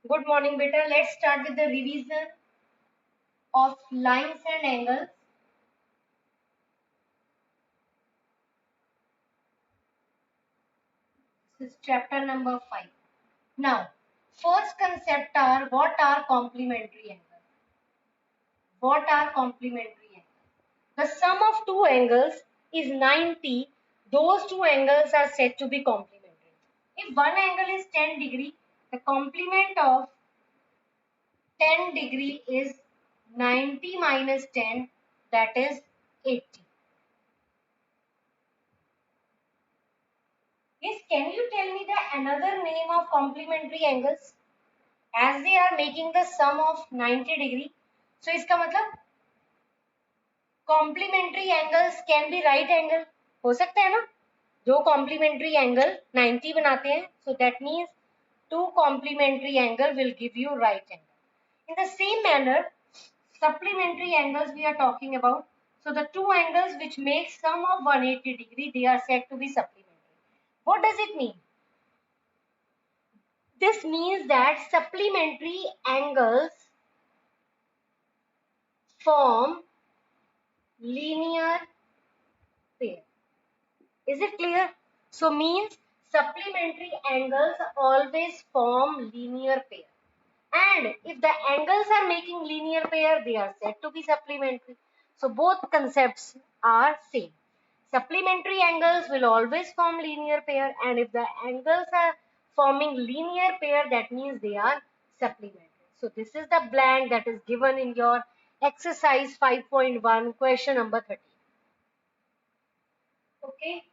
Good morning, beta. Let's start with the revision of lines and angles. This is chapter number 5. Now, first concept are what are complementary angles? What are complementary angles? The sum of two angles is 90. Those two angles are said to be complementary. If one angle is 10 degree, the complement of 10 degree is 90 minus 10, that is 80. Yes, can you tell me the another name of complementary angles? As they are making the sum of 90 degree. So इसका मतलब complementary angles can be right angle. हो सकता है ना? जो complementary angle 90 बनाते हैं. So that means two complementary angle will give you right angle. In the same manner, supplementary angles we are talking about. So the two angles which make sum of 180 degree, they are said to be supplementary. What does it mean? This means that supplementary angles form linear pair. Is it clear? So means supplementary angles always form linear pair. And if the angles are making linear pair, they are said to be supplementary. So both concepts are same. Supplementary angles will always form linear pair, and if the angles are forming linear pair, that means they are supplementary. So this is the blank that is given in your exercise 5.1 question number 30. Okay.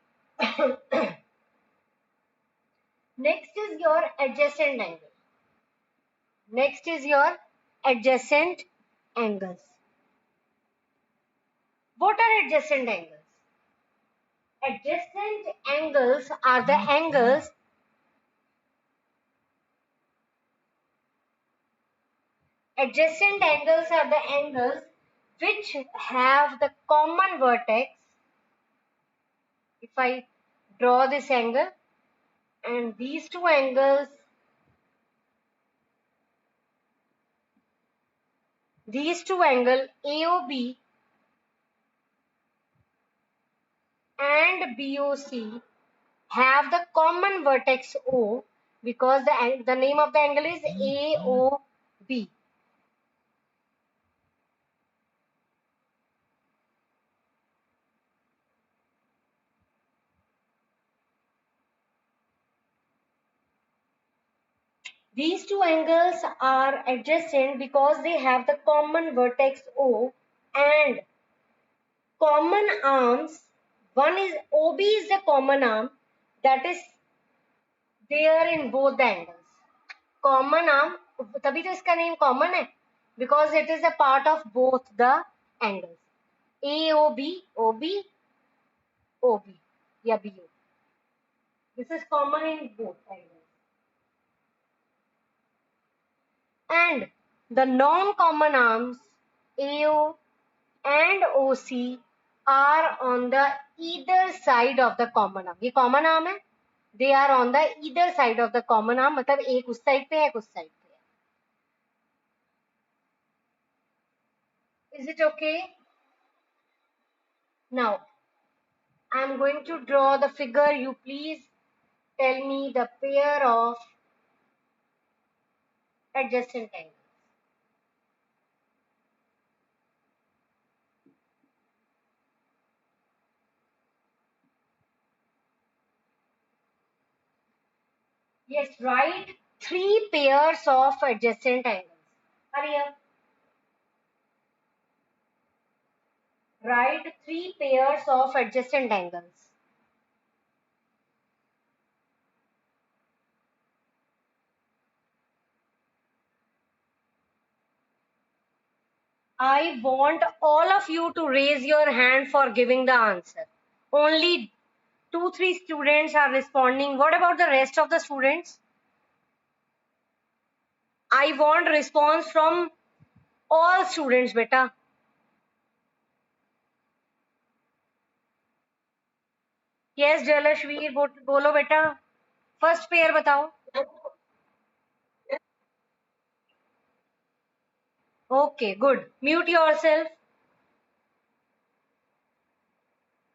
Next is your adjacent angle. Next is your adjacent angles. What are adjacent angles? Adjacent angles are the angles Adjacent angles are the angles which have the common vertex. If I draw this angle and these two angles, AOB and BOC have the common vertex O, because the name of the angle is AOB. These two angles are adjacent because they have the common vertex O and common arms. One is OB is the common arm that is there in both the angles. Common arm, तभी तो इसका name common है, because it is a part of both the angles. AOB, OB, OB या BO. This is common in both angles. And the non-common arms AO and OC are on the either side of the common arm. ये common arm है. They are on the either side of the common arm. मतलब एक उस side पे है, एक उस side पे है. Is it okay? Now, I am going to draw the figure. You please tell me the pair of adjacent angles. Yes, write three pairs of adjacent angles. Hurry up. Write three pairs of adjacent angles. I want all of you to raise your hand for giving the answer. Only 2-3 students are responding. What about the rest of the students? I want response from all students, beta. Yes, Jalashveer, बोलो बेटा. First pair बताओ. Okay, good. Mute yourself.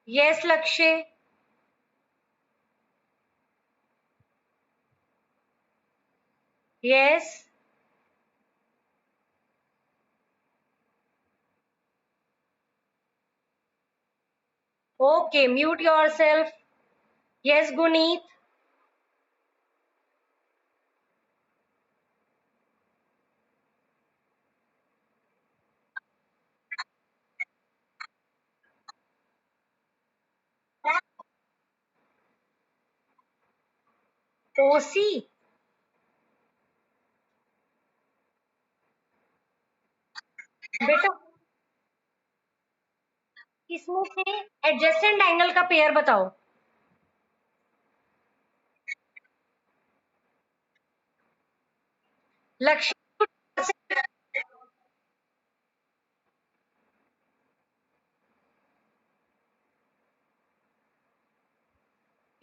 Yes, Lakshay. Yes. Okay, mute yourself. Yes, Guneet. OC. बेटा इसमें से adjacent angle का pair बताओ. लक्ष्य.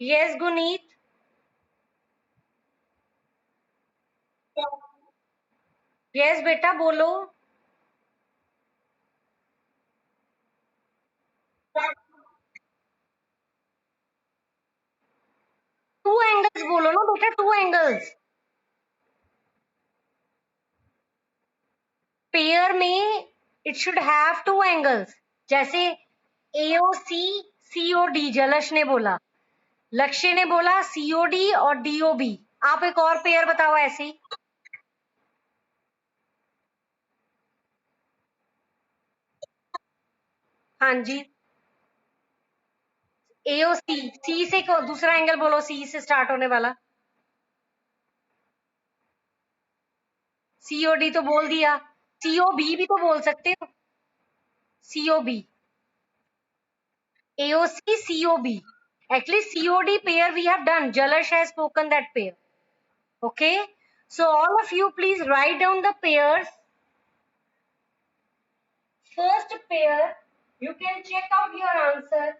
Yes Guneet. Yes बेटा बोलो. टू एंगल्स बोलो ना बेटा, टू एंगल्स. पेयर में it should have two angles. जैसे एओसी सीओडी जलश ने बोला, लक्ष्य ने बोला सीओडी और डीओबी. आप एक और पेयर बताओ ऐसी. हाँ जी. एओसी सी से दूसरा एंगल बोलो, सी से स्टार्ट होने वाला. सीओडी तो बोल दिया. सीओबी भी तो बोल सकते हो. COB. AOC COB. Actually, COD pair we have done. Jalash has spoken that pair. Okay. So all of you please write down the pairs. First pair, you can check out your answer.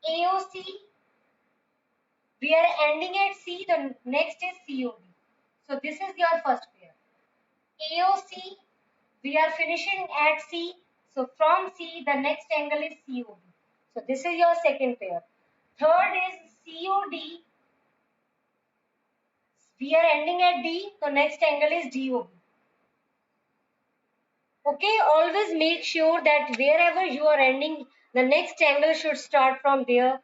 AOC, we are ending at C, the next is COD. So this is your first pair. AOC, we are finishing at C. So from C, the next angle is COD. So this is your second pair. Third is COD, we are ending at D, so next angle is DOB. Okay, always make sure that wherever you are ending, the next angle should start from there,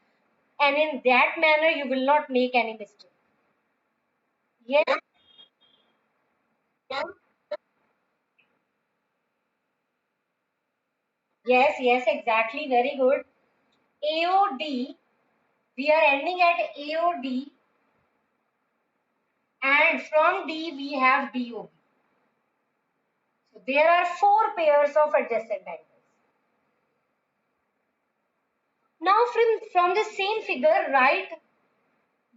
and in that manner you will not make any mistake. Yes, yes, exactly, very good. AOD, we are ending at AOD, and from D we have DOB. So there are four pairs of adjacent angles. Now from the same figure, write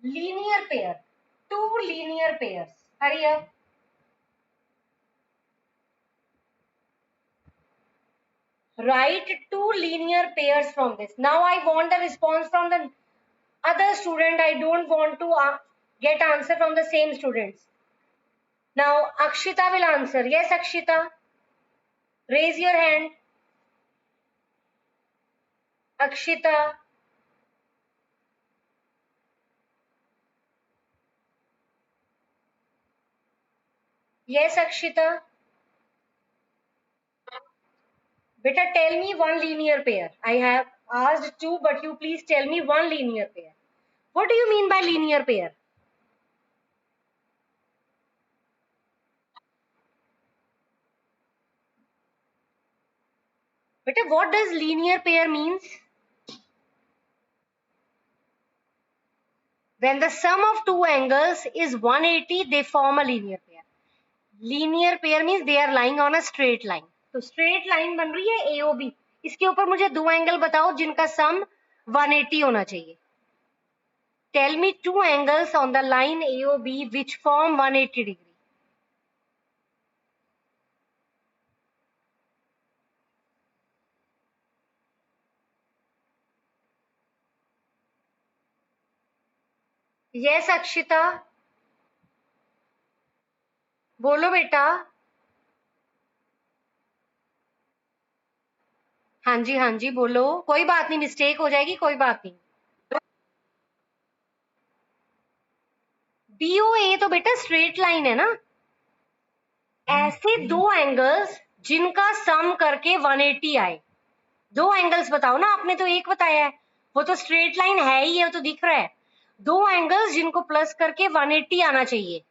linear pair, two linear pairs. Hurry up. Write two linear pairs from this. Now I want the response from the other student. I don't want to get answer from the same students. Now Akshita will answer. Yes, Akshita. Raise your hand. Akshita. Yes, Akshita. Beta, tell me one linear pair. I have asked two, but you please tell me one linear pair. What do you mean by linear pair? Beta, what does linear pair means? When the sum of two angles is 180, they form a linear pair. Linear pair means they are lying on a straight line. तो straight line बन रही है AOB. इसके ऊपर मुझे दो angle बताओ जिनका सम 180 होना चाहिए. Tell me two angles on the line AOB which form 180 degree. Yes Akshita, बोलो बेटा. हाँ जी बोलो, कोई बात नहीं, मिस्टेक हो जाएगी, कोई बात नहीं। BOA तो बेटा स्ट्रेट लाइन है ना। ऐसे दो एंगल्स जिनका सम करके 180 आए, दो एंगल्स बताओ ना, आपने तो एक बताया है, वो तो स्ट्रेट लाइन है ही है, वो तो दिख रहा है। दो एंगल्स जिनको प्लस करके 180 आना चाहिए।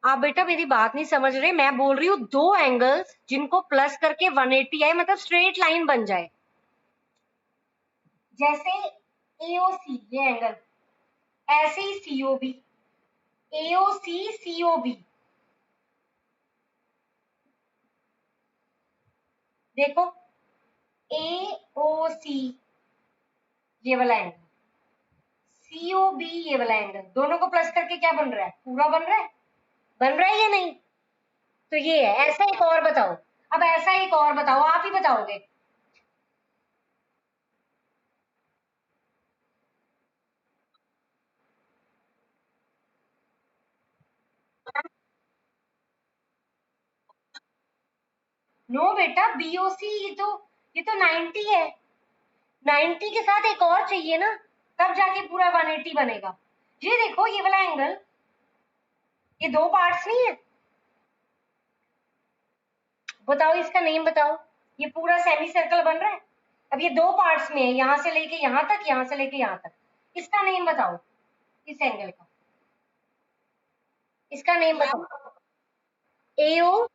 आप बेटा मेरी बात नहीं समझ रहे, मैं बोल रही हूँ दो एंगल्स जिनको प्लस करके 180 आए, मतलब स्ट्रेट लाइन बन जाए। जैसे AOC ये एंगल, ऐसे ही COB, AOC COB, देखो AOC ये वाला एंगल, COB ये वाला एंगल, दोनों को प्लस करके क्या बन रहा है, पूरा बन रहा है, बन रहा है या नहीं? तो ये है। ऐसा एक और बताओ, अब ऐसा एक और बताओ, आप ही बताओगे। नो बेटा, BOC ये तो 90 है, 90 के साथ एक और चाहिए ना, तब जाके पूरा 180 बनेगा। ये देखो ये वाला एंगल, ये दो पार्ट्स नहीं है, बताओ इसका नेम बताओ। ये पूरा सेमी सर्कल बन रहा है, अब ये दो पार्ट्स में है, यहां से लेके यहां तक, यहां से लेके यहां तक, इसका नेम बताओ, इस एंगल का, इसका नेम बताओ। AO,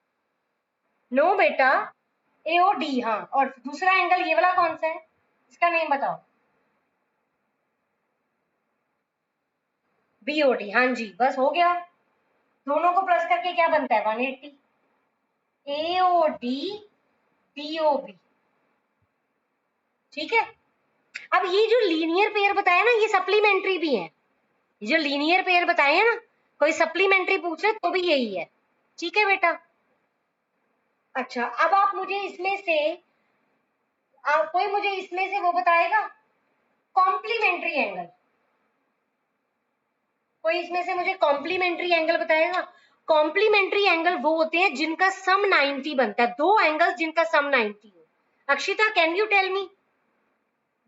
नो बेटा, AOD, हाँ, और दूसरा एंगल ये वाला कौन सा है, इसका नेम बताओ। BOD, हाँ जी, बस हो गया। दोनों को प्लस करके क्या बनता है, 180। AOD BOB, ठीक है। अब ये जो लीनियर पेयर बताया ना, ये सप्लीमेंट्री भी है। ये जो लीनियर पेयर बताए हैं ना, कोई सप्लीमेंट्री पूछ रहे तो भी यही है, ठीक है बेटा। अच्छा, अब आप मुझे इसमें से कोई मुझे इसमें से वो बताएगा, कॉम्प्लीमेंट्री एंगल, कोई इसमें से मुझे कॉम्प्लीमेंट्री एंगल बताएगा। कॉम्प्लीमेंट्री एंगल वो होते हैं जिनका सम 90 बनता है, दो एंगल्स जिनका सम 90 हो। Akshita, can you tell me,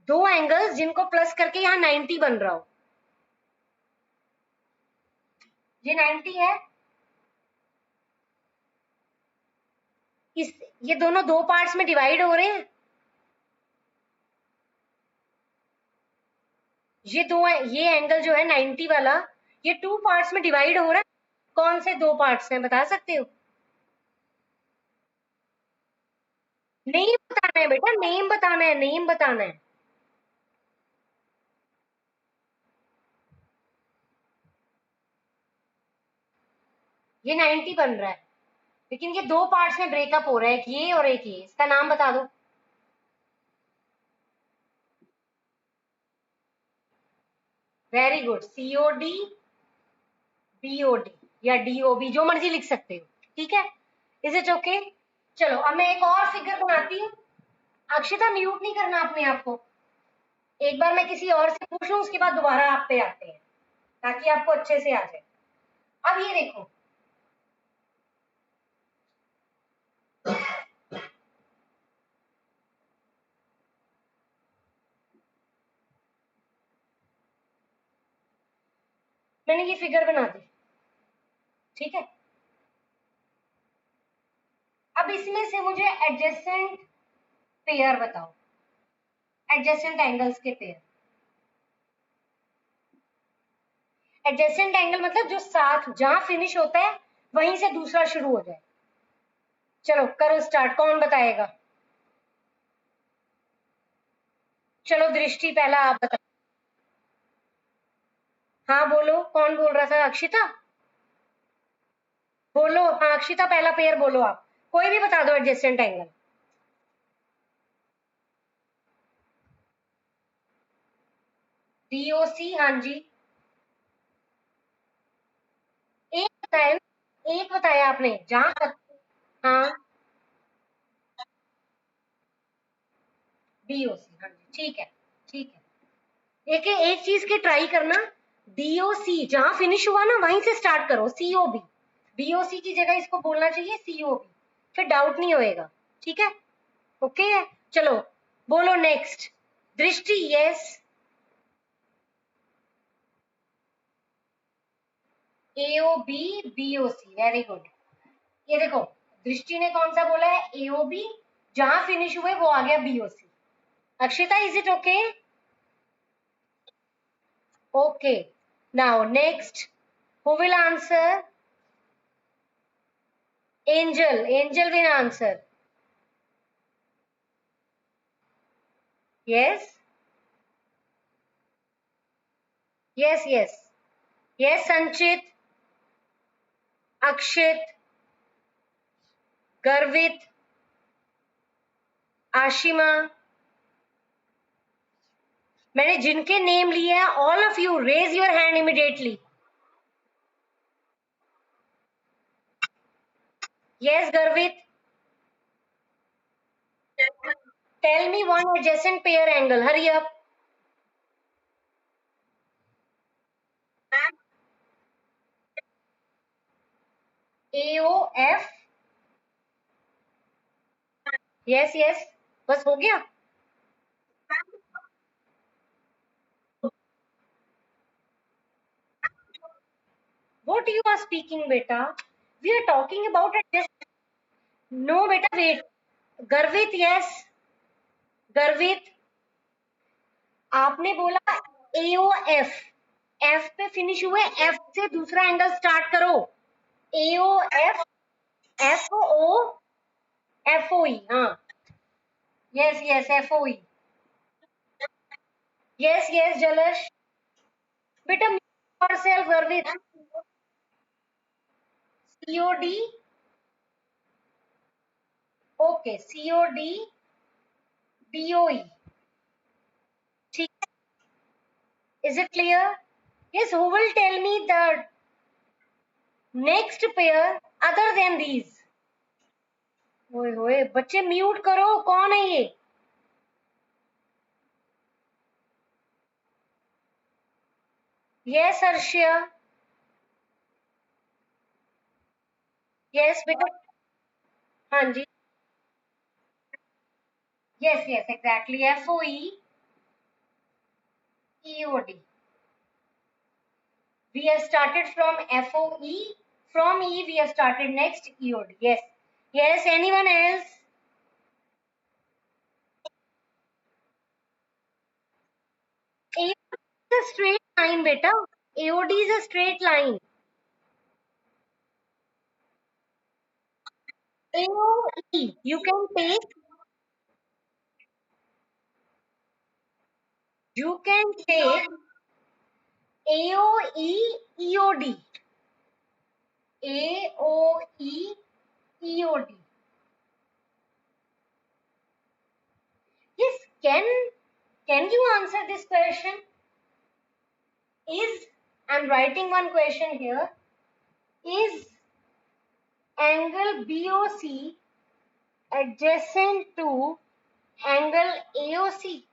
दो एंगल्स जिनको प्लस करके यहाँ 90 बन रहा हो। ये 90 है, इस ये दोनों दो पार्ट्स में डिवाइड हो रहे हैं, ये एंगल जो है 90 वाला, ये टू पार्ट्स में डिवाइड हो रहा है। कौन से दो पार्ट्स हैं, बता सकते हो? नेम बताना है बेटा, नेम बताना है, नेम बताना है। ये 90 बन रहा है, लेकिन ये दो पार्ट्स में ब्रेकअप हो रहा है, एक ये और एक ये, इसका नाम बता दो। वेरी गुड, COD BOD या DOB, जो मर्जी लिख सकते हो, ठीक है। Is it okay? चलो अब मैं एक और फिगर बनाती हूँ। अक्षिता, म्यूट नहीं करना अपने आप को, एक बार मैं किसी और से पूछ लूं, उसके बाद दोबारा आप पे आते हैं, ताकि आपको अच्छे से आ जाए। अब ये देखो, मैंने ये फिगर बना दी, ठीक है। अब इसमें से मुझे एडजेसेंट पेयर बताओ, एडजेसेंट एंगल्स के पेयर। एडजेसेंट एंगल मतलब जो साथ जहां फिनिश होता है वहीं से दूसरा शुरू हो जाए। चलो करो स्टार्ट, कौन बताएगा? चलो दृष्टि, पहला आप बताओ। हाँ बोलो, कौन बोल रहा था? अक्षिता बोलो, हाँ अक्षिता पहला पेयर बोलो, आप कोई भी बता दो एडजेसेंट एंगल। DOC, हाँ जी, एक बताया ना, एक बताया आपने जहां तक। हाँ, BOC, हाँ जी, ठीक है, ठीक है, एक चीज के ट्राई करना, डीओसी जहां फिनिश हुआ ना वहीं से स्टार्ट करो, सीओबी, बीओसी की जगह इसको बोलना चाहिए सीओबी, फिर डाउट नहीं होएगा, ठीक है? ओके है, चलो बोलो नेक्स्ट। दृष्टि, yes. AOB BOC, very good. ये देखो, दृष्टि ने कौन सा बोला है? एओबी, जहां फिनिश हुए वो आ गया BOC. Akshita, is it okay? Okay. Now next, who will answer? Angel. Angel will answer. Yes. Yes. Yes. Yes. Sanchit, Akshit, Garvit, Ashima, मैंने जिनके नेम लिए हैं, all of you raise your hand immediately. Yes, Garvit. Tell me one adjacent pair angle. Hurry up. AOF. Yes. Yes. बस हो गया। What you are speaking, beta? We are talking about adjacent. No, beta, wait. Garvit, yes. Garvit, आपने बोला A O F, F पे finish हुए, F से दूसरा angle start करो। A O F, F O, F O E, हाँ। Yes yes, F O E. Yes yes जलश, बेटा yourself Garvit. C O D, okay, C O D D O E, ठीक है? Is it clear? Yes, who will tell me the next pair other than these? ओए होए, बच्चे mute करो, कौन है ये? यस अर्शिया, यस बेटा, हाँ जी, yes yes exactly, FOE, EOD. We have started from FOE, from E we have started next EOD. Yes, yes, anyone else? AOD is a straight line, beta. AOD is a straight line. AOE, you can take AOE, EOD, AOE, EOD. Yes, can you answer this question? Is, I'm writing one question here. Is angle BOC adjacent to angle AOC?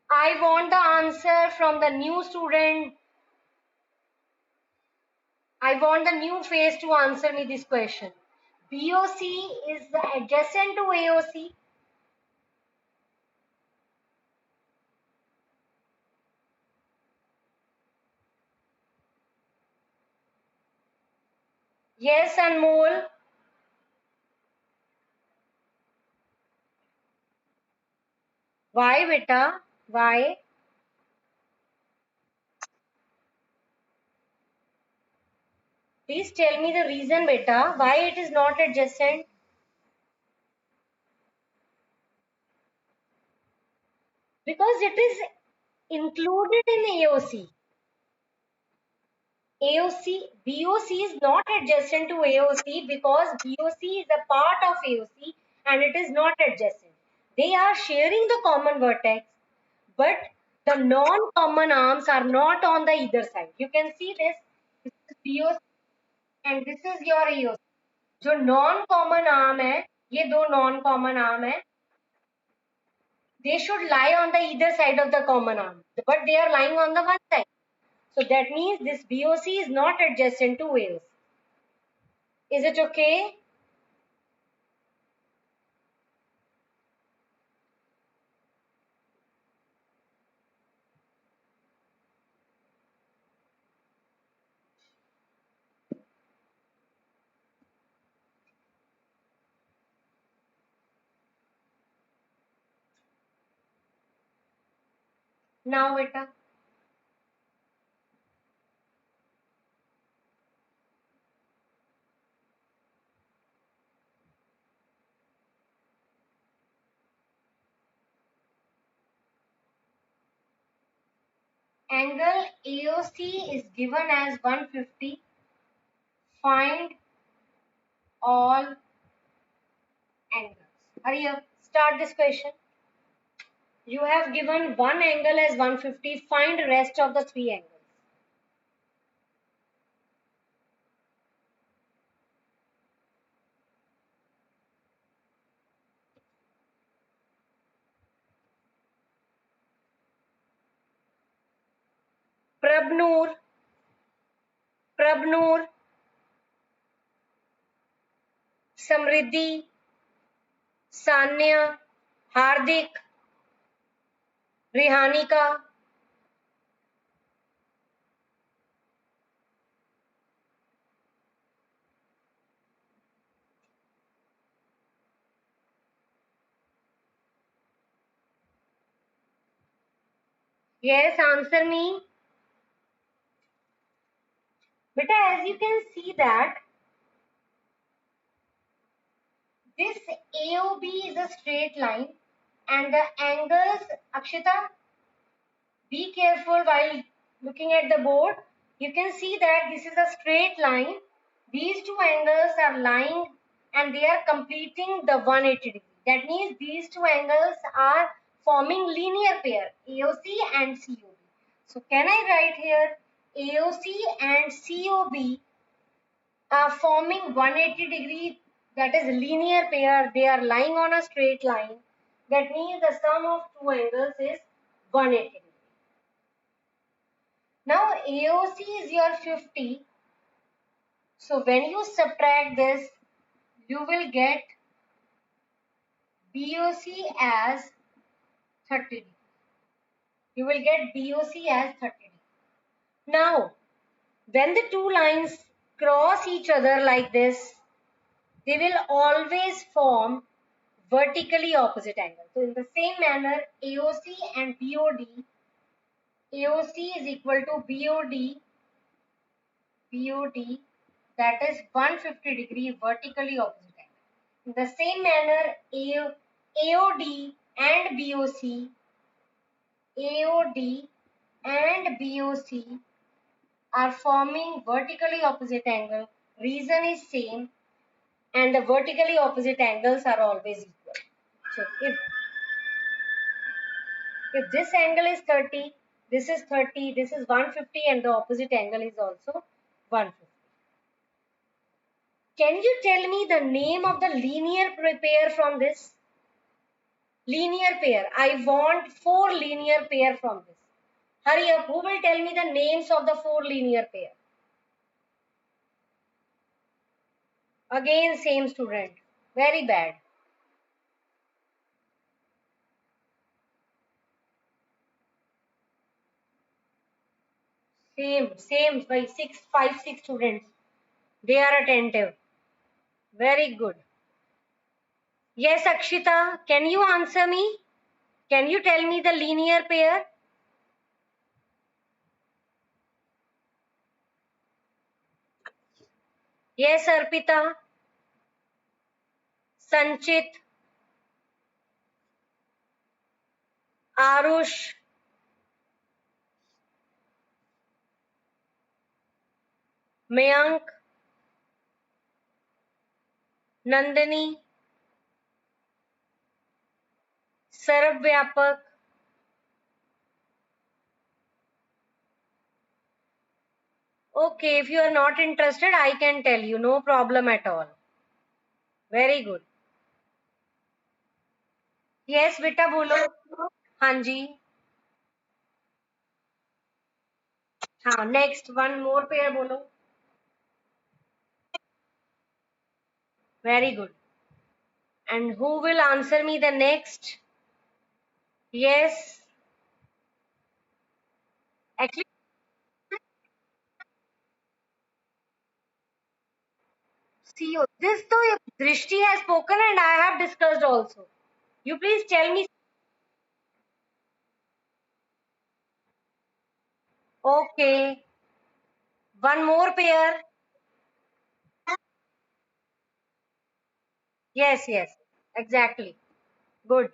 I want the answer from the new student. I want the new face to answer me this question. BOC is adjacent to AOC. Yes, Anmol. Why, beta? Why? Please tell me the reason, beta. Why it is not adjacent? Because it is included in AOC. AOC, BOC is not adjacent to AOC because BOC is a part of AOC and it is not adjacent. They are sharing the common vertex, but the non-common arms are not on the either side. You can see this. This is BOC and this is your AOC. जो non-common arm है, ये दो non-common arm है, They should lie on the either side of the common arm, but they are lying on the one side. So that means this BOC is not adjacent to AOC. Is it okay? Now beta. Angle AOC is given as 150. Find all angles. Hurry up. Start this question. You have given one angle as 150. Find rest of the three angles. Prabnoor, Prabnoor, Samriddhi, Sanya, Hardik, Rihanika. Yes, answer me. Beta, as you can see that this AOB is a straight line and the angles, Akshita, be careful while looking at the board. You can see that this is a straight line. These two angles are lying and they are completing the 180 degree. That means these two angles are forming linear pair, AOC and COB. So can I write here AOC and COB are forming 180 degree, that is linear pair. They are lying on a straight line. That means the sum of two angles is 180 degree. Now AOC is your 50. So when you subtract this, you will get BOC as 30 degree. You will get BOC as 30 degree. Now, when the two lines cross each other like this, they will always form vertically opposite angles. So in the same manner, AOC and BOD, AOC is equal to BOD, that is 150 degree vertically opposite angle. In the same manner, AOD and BOC are forming vertically opposite angle. Reason is same, and the vertically opposite angles are always equal. So if this angle is 30, this is 30, this is 150, and the opposite angle is also 150. Can you tell me the name of the linear pair from this? Linear pair. I want 4 linear pair from this. Hurry up. Who will tell me the names of the 4 linear pair? Again, same student. Very bad. Same by 5, 6 students. They are attentive. Very good. Yes, Akshita, can you answer me? Can you tell me the linear pair? Yes, Arpita. Sanchit. Arush. Mayank. Nandini. Sarab Vyapak. Okay, if you are not interested, I can tell you. No problem at all. Very good. Yes बेटा बोलो। हाँ जी। हाँ, next one more pair बोलो। Very good. And who will answer me the next? Yes, actually see this तो Drishti has spoken and I have discussed also. You please tell me. Okay, one more pair. Yes, yes, exactly. Good.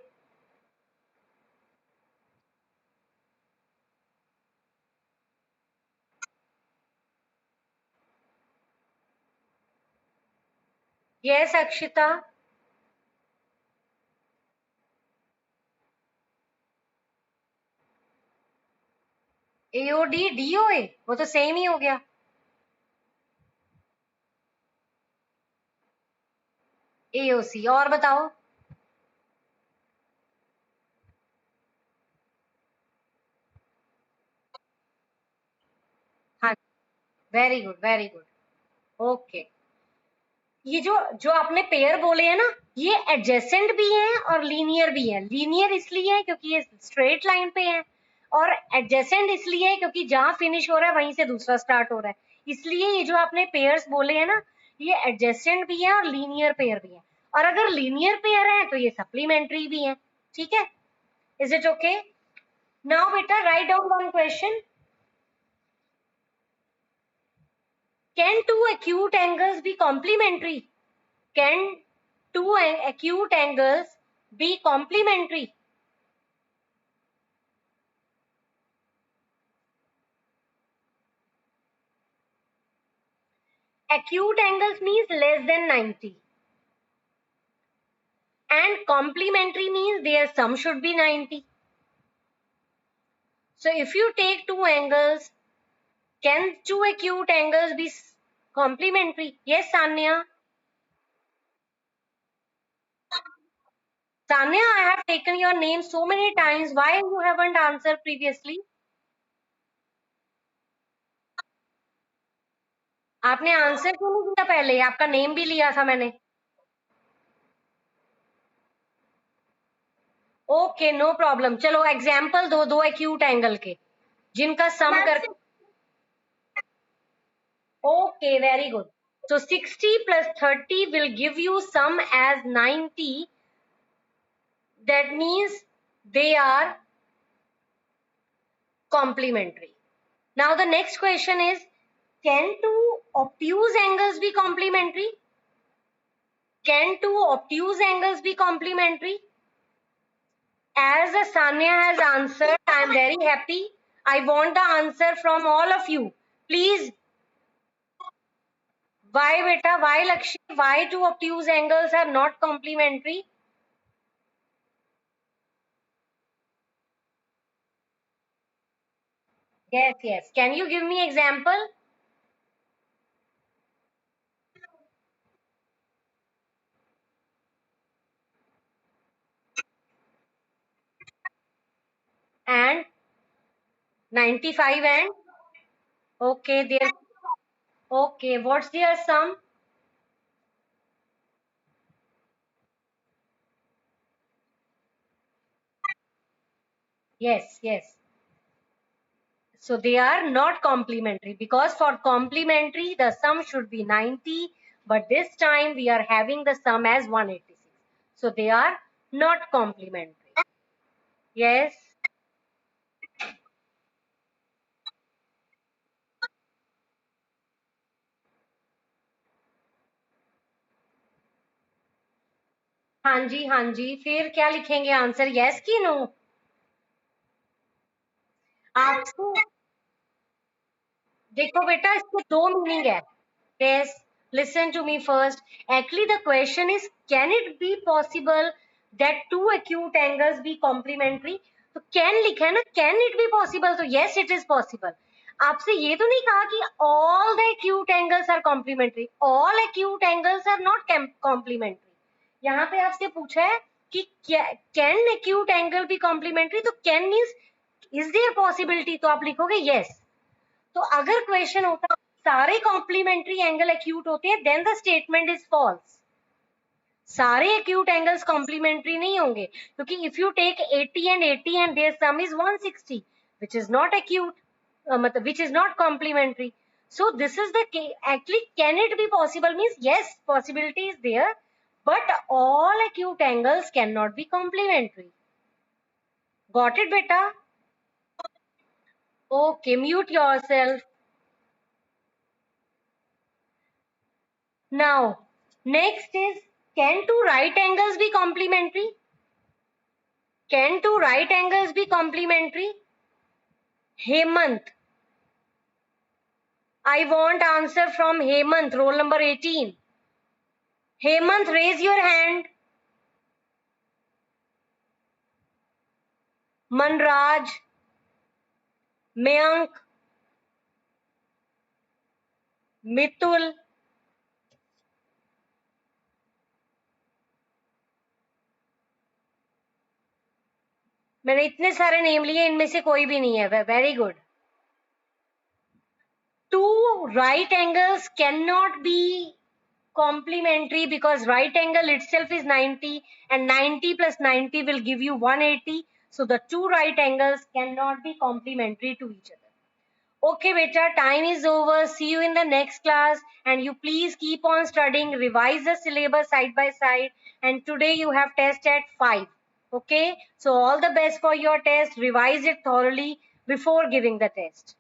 Yes, Akshita. AOD DOA वो तो same ही हो गया। AOC और बताओ। हाँ, very good very good. Okay, ये जो जो आपने पेयर बोले हैं ना, ये एडजेसेंट भी हैं और लीनियर भी हैं। लीनियर इसलिए है क्योंकि ये स्ट्रेट लाइन पे है, और एडजेसेंट इसलिए है क्योंकि जहां फिनिश हो रहा है वहीं से दूसरा स्टार्ट हो रहा है। इसलिए ये जो आपने पेयर्स बोले हैं ना, ये एडजेसेंट भी है और लीनियर पेयर भी है। और अगर लीनियर पेयर है तो ये सप्लीमेंट्री भी है। ठीक है, इज इट ओके? नाउ बेटा write down one question. Can two acute angles be complementary? Can two acute angles be complementary? Acute angles means less than 90 and complementary means their sum should be 90. So if you take two angles, can two acute angles be complementary? Yes, Sanya. Sanya, I have taken your name so many times. Why you haven't answered previously? आपने answer क्यों नहीं दिया पहले? आपका name भी लिया था मैंने। Okay, no problem. चलो एग्जाम्पल दो, दो एक्यूट एंगल के जिनका सम कर। Okay, very good. So 60 plus 30 will give you sum as 90. That means they are complementary. Now the next question is, can two obtuse angles be complementary? Can two obtuse angles be complementary? As Sanya has answered, I am very happy. I want the answer from all of you. Please. Why beta? Why Lakshmi? Why two obtuse angles are not complementary? Yes, yes. Can you give me example? And 95 and okay, there. Okay, what's their sum? Yes, yes. So they are not complementary, because for complementary the sum should be 90, but this time we are having the sum as 186. So they are not complementary. Yes. हाँ जी, हाँ जी, फिर क्या लिखेंगे answer? Yes की no? आपको देखो बेटा, इसके दो मीनिंग है। Yes, listen to me first. Actually, the question is, can it be possible that two acute angles be complementary? तो can लिखा है ना, can it be possible? तो yes, it is possible. आपसे ये तो नहीं कहा कि all the acute angles are complementary. All acute angles are not complementary. यहाँ पे आपसे पूछा है कि can acute angle be complementary, तो can means is there possibility, तो आप लिखोगे यस। तो अगर क्वेश्चन होता सारे कॉम्प्लीमेंट्री एंगल एक्यूट होते हैं, then the statement is false. सारे एक्यूट एंगल्स कॉम्प्लीमेंट्री नहीं होंगे, क्योंकि if you take 80 and 80 and their sum is 160 which is not acute, मतलब which is not complementary. So this is the actually can it be possible means yes, possibility is there, but all acute angles cannot be complementary. Got it beta? Okay, mute yourself. Now next is, can two right angles be complementary? Can two right angles be complementary? Hemant, I want answer from Hemant, roll number 18. Hemant, raise your hand. Manraj, Mayank, Mitul. मैंने इतने सारे name लिए, इनमें से कोई भी नहीं है। Very good. Two right angles cannot be complementary because right angle itself is 90 and 90 plus 90 will give you 180. So the two right angles cannot be complementary to each other. Okay beta, time is over. See you in the next class, and you please keep on studying, revise the syllabus side by side, and today you have test at 5. Okay, so all the best for your test. Revise it thoroughly before giving the test.